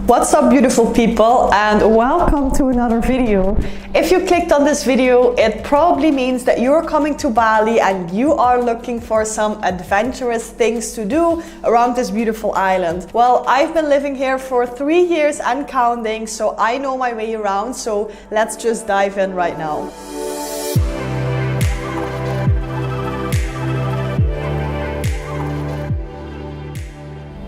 What's up, beautiful people, and welcome to another video. If you clicked on this video, it probably means that you're coming to Bali and you are looking for some adventurous things to do around this beautiful island. Well, I've been living here for 3 years and counting, so I know my way around, so let's just dive in right now.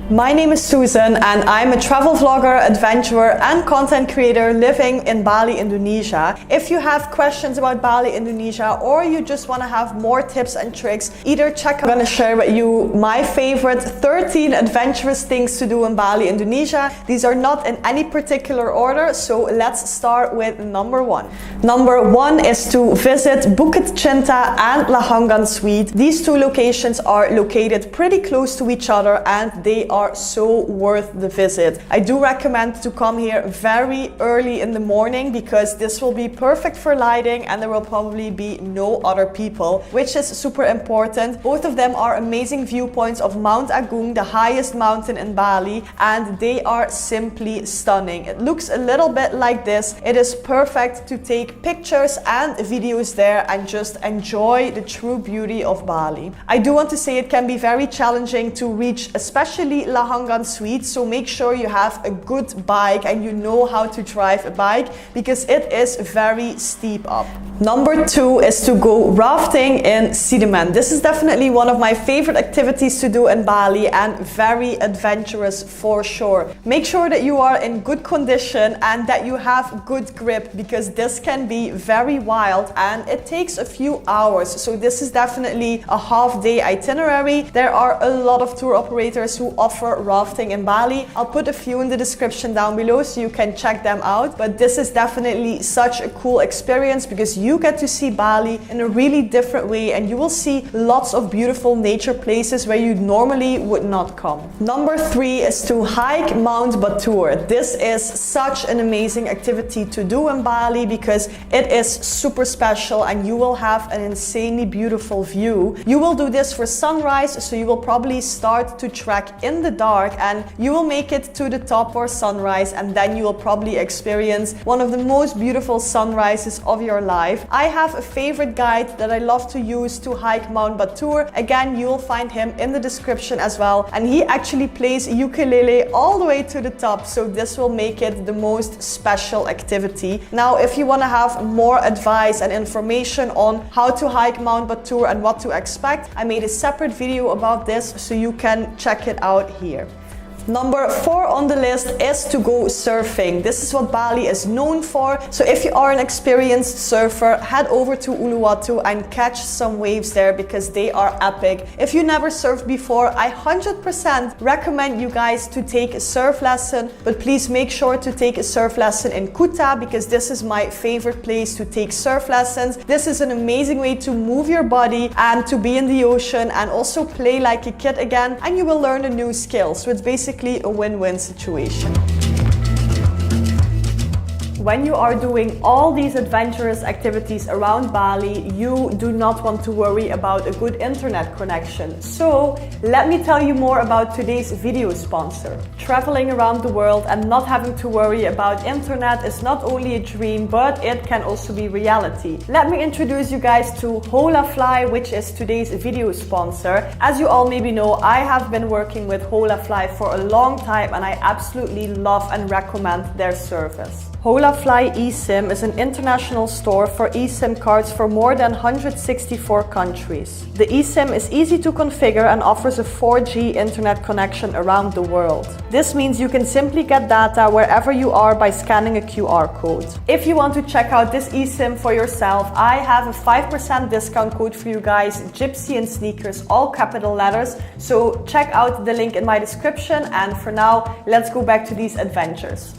My name is Susan and I'm a travel vlogger, adventurer and content creator living in Bali, Indonesia. If you have questions about Bali, Indonesia, or you just want to have more tips and tricks, either check out, I'm going to share with you my favorite 13 adventurous things to do in Bali, Indonesia. These are not in any particular order, so let's start with number 1. Number 1 is to visit Bukit Cinta and Lahangan Suite. These two locations are located pretty close to each other and they are so worth the visit. I do recommend to come here very early in the morning because this will be perfect for lighting and there will probably be no other people, which is super important. Both of them are amazing viewpoints of Mount Agung, the highest mountain in Bali, and they are simply stunning. It looks a little bit like this. It is perfect to take pictures and videos there and just enjoy the true beauty of Bali. I do want to say it can be very challenging to reach, especially Lahangan Suite, so make sure you have a good bike and you know how to drive a bike because it is very steep up. Number 2 is to go rafting in Sidemen. This is definitely one of my favorite activities to do in Bali and very adventurous for sure. Make sure that you are in good condition and that you have good grip because this can be very wild and it takes a few hours. So this is definitely a half-day itinerary. There are a lot of tour operators who offer rafting in Bali. I'll put a few in the description down below so you can check them out. But this is definitely such a cool experience because you get to see Bali in a really different way and you will see lots of beautiful nature places where you normally would not come. Number 3 is to hike Mount Batur. This is such an amazing activity to do in Bali because it is super special and you will have an insanely beautiful view. You will do this for sunrise, so you will probably start to trek in the dark and you will make it to the top for sunrise and then you will probably experience one of the most beautiful sunrises of your life. I have a favorite guide that I love to use to hike Mount Batur. Again, you will find him in the description as well, and he actually plays ukulele all the way to the top, so this will make it the most special activity. Now, if you want to have more advice and information on how to hike Mount Batur and what to expect, I made a separate video about this, so you can check it out here. Number 4 on the list is to go surfing. This is what Bali is known for. So if you are an experienced surfer, head over to Uluwatu and catch some waves there because they are epic. If you never surfed before, I 100% recommend you guys to take a surf lesson, but please make sure to take a surf lesson in Kuta because this is my favorite place to take surf lessons. This is an amazing way to move your body and to be in the ocean and also play like a kid again, and you will learn a new skill. So it's basically a win-win situation. When you are doing all these adventurous activities around Bali, you do not want to worry about a good internet connection. So let me tell you more about today's video sponsor. Traveling around the world and not having to worry about internet is not only a dream, but it can also be reality. Let me introduce you guys to Holafly, which is today's video sponsor. As you all maybe know, I have been working with Holafly for a long time and I absolutely love and recommend their service. Holafly eSIM is an international store for eSIM cards for more than 164 countries. The eSIM is easy to configure and offers a 4G internet connection around the world. This means you can simply get data wherever you are by scanning a QR code. If you want to check out this eSIM for yourself, I have a 5% discount code for you guys, Gypsy and Sneakers, all capital letters. So check out the link in my description, and for now, let's go back to these adventures.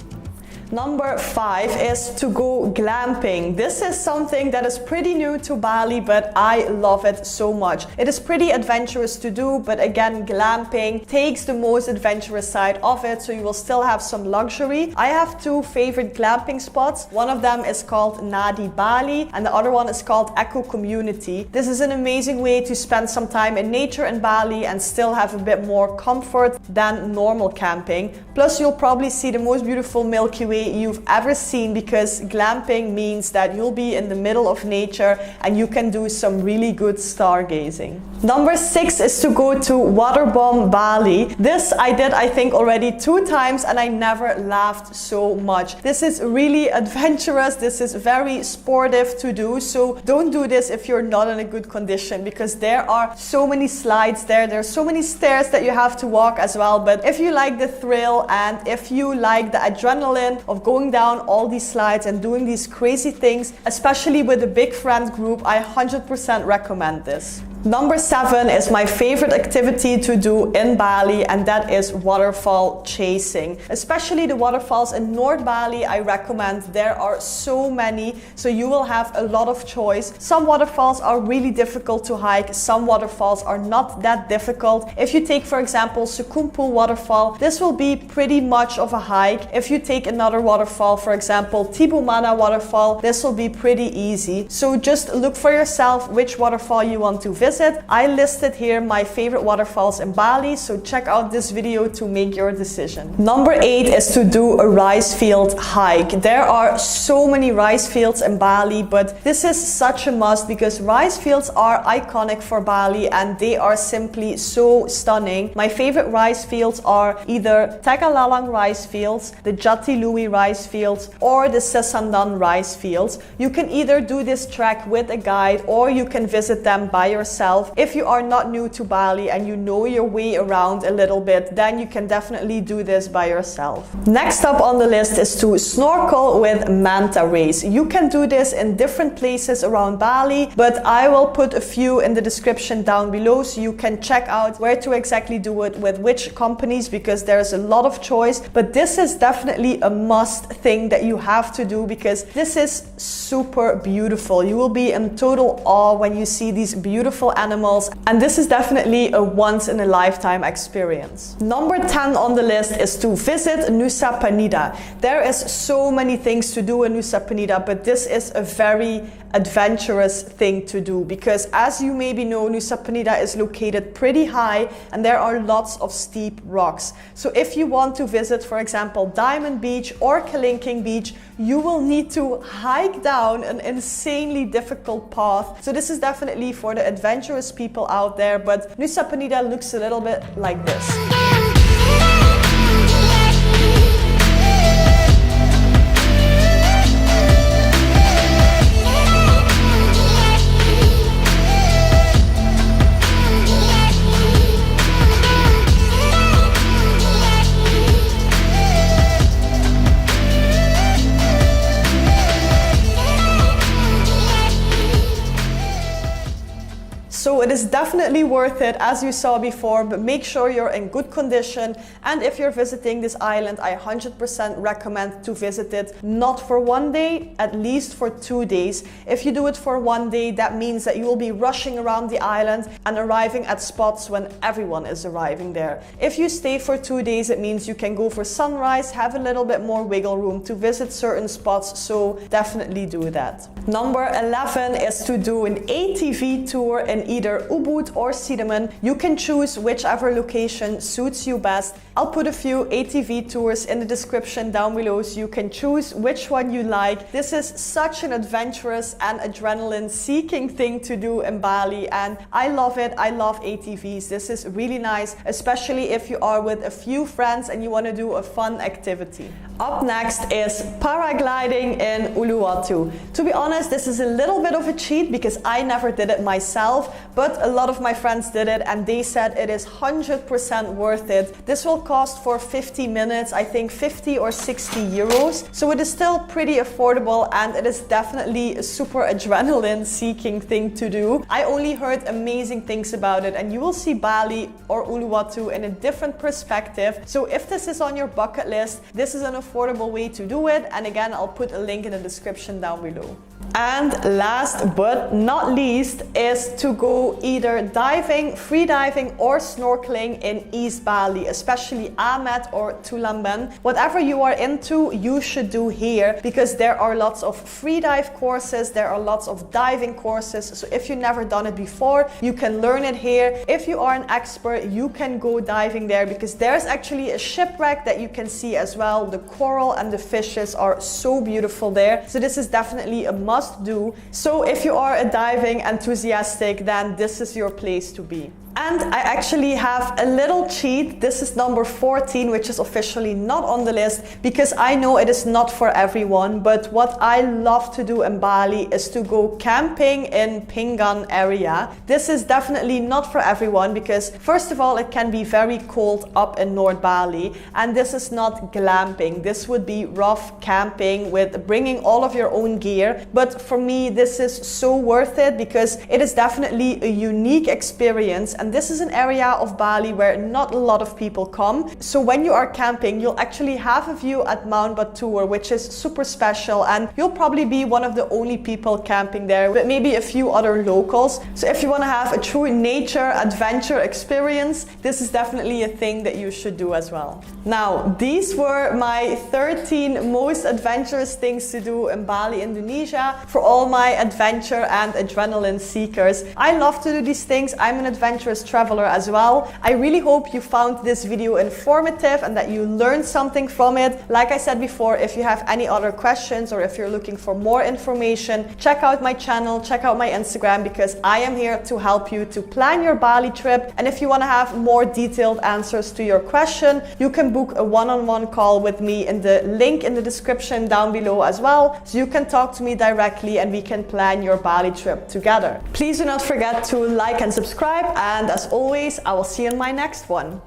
Number 5 is to go glamping. This is something that is pretty new to Bali, but I love it so much. It is pretty adventurous to do, but again, glamping takes the most adventurous side of it, so you will still have some luxury. I have 2 favorite glamping spots. One of them is called Nadi Bali and the other one is called Eco Community. This is an amazing way to spend some time in nature in Bali and still have a bit more comfort than normal camping. Plus, you'll probably see the most beautiful Milky Way you've ever seen, because glamping means that you'll be in the middle of nature and you can do some really good stargazing. Number 6 is to go to Waterbomb Bali. This I did, I think, already 2 times and I never laughed so much. This is really adventurous. This is very sportive to do, so don't do this if you're not in a good condition, because there are so many slides there. There's so many stairs that you have to walk as well. But if you like the thrill and if you like the adrenaline of going down all these slides and doing these crazy things, especially with a big friend group, I 100% recommend this. Number 7 is my favorite activity to do in Bali, and that is waterfall chasing. Especially the waterfalls in North Bali, I recommend. There are so many, so you will have a lot of choice. Some waterfalls are really difficult to hike, some waterfalls are not that difficult. If you take, for example, Sukumpul waterfall, this will be pretty much of a hike. If you take another waterfall, for example, Tibumana waterfall, this will be pretty easy. So just look for yourself which waterfall you want to visit. I listed here my favorite waterfalls in Bali, so check out this video to make your decision. Number 8 is to do a rice field hike. There are so many rice fields in Bali, but this is such a must because rice fields are iconic for Bali and they are simply so stunning. My favorite rice fields are either Tagalalang rice fields, the Jatiluwi rice fields, or the Sesandan rice fields. You can either do this trek with a guide or you can visit them by yourself. If you are not new to Bali and you know your way around a little bit, then you can definitely do this by yourself. Next up on the list is to snorkel with manta rays. You can do this in different places around Bali, but I will put a few in the description down below so you can check out where to exactly do it with which companies, because there's a lot of choice. But this is definitely a must thing that you have to do because this is super beautiful. You will be in total awe when you see these beautiful animals, and this is definitely a once in a lifetime experience. Number 10 on the list is to visit Nusa Penida. There is so many things to do in Nusa Penida, but this is a very adventurous thing to do because, as you maybe know, Nusa Penida is located pretty high and there are lots of steep rocks. So if you want to visit, for example, Diamond Beach or Kalinking Beach, you will need to hike down an insanely difficult path. So this is definitely for the adventurous people out there, but Nusa Penida looks a little bit like this. So it is definitely worth it, as you saw before, but make sure you're in good condition. And if you're visiting this island, I 100% recommend to visit it not for 1 day, at least for 2 days. If you do it for 1 day, that means that you will be rushing around the island and arriving at spots when everyone is arriving there. If you stay for 2 days, it means you can go for sunrise, have a little bit more wiggle room to visit certain spots, so definitely do that. Number 11 is to do an ATV tour in either Ubud or Sidaman. You can choose whichever location suits you best. I'll put a few ATV tours in the description down below so you can choose which one you like. This is such an adventurous and adrenaline seeking thing to do in Bali, and I love it. I love ATVs. This is really nice, especially if you are with a few friends and you want to do a fun activity. Up next is paragliding in Uluwatu. To be honest, this is a little bit of a cheat because I never did it myself, but a lot lot of my friends did it and they said it is 100% worth it. This will cost for 50 minutes, I think 50 or 60 euros. So it is still pretty affordable and it is definitely a super adrenaline seeking thing to do. I only heard amazing things about it, and you will see Bali or Uluwatu in a different perspective. So if this is on your bucket list, this is an affordable way to do it. And again, I'll put a link in the description down below. And last but not least is to go either diving, free diving or snorkeling in East Bali, especially Amet or Tulamben. Whatever you are into, you should do here, because there are lots of free dive courses, there are lots of diving courses. So if you've never done it before, you can learn it here. If you are an expert, you can go diving there, because there's actually a shipwreck that you can see as well. The coral and the fishes are so beautiful there. So this is definitely a must do. So if you are a diving enthusiastic, then this is your place to be. And I actually have a little cheat. This is number 14, which is officially not on the list because I know it is not for everyone. But what I love to do in Bali is to go camping in Pinggan area. This is definitely not for everyone because first of all, it can be very cold up in North Bali. And this is not glamping. This would be rough camping with bringing all of your own gear. But for me, this is so worth it because it is definitely a unique experience. And this is an area of Bali where not a lot of people come. So when you are camping, you'll actually have a view at Mount Batur, which is super special. And you'll probably be one of the only people camping there, with maybe a few other locals. So if you want to have a true nature adventure experience, this is definitely a thing that you should do as well. Now, these were my 13 most adventurous things to do in Bali, Indonesia, for all my adventure and adrenaline seekers. I love to do these things. I'm an adventurous traveler as well. I really hope you found this video informative and that you learned something from it. Like I said before, if you have any other questions or if you're looking for more information, check out my channel, check out my Instagram, because I am here to help you to plan your Bali trip. And if you want to have more detailed answers to your question, you can book a one-on-one call with me in the link in the description down below as well. So you can talk to me directly and we can plan your Bali trip together. Please do not forget to like and subscribe, and as always, I will see you in my next one.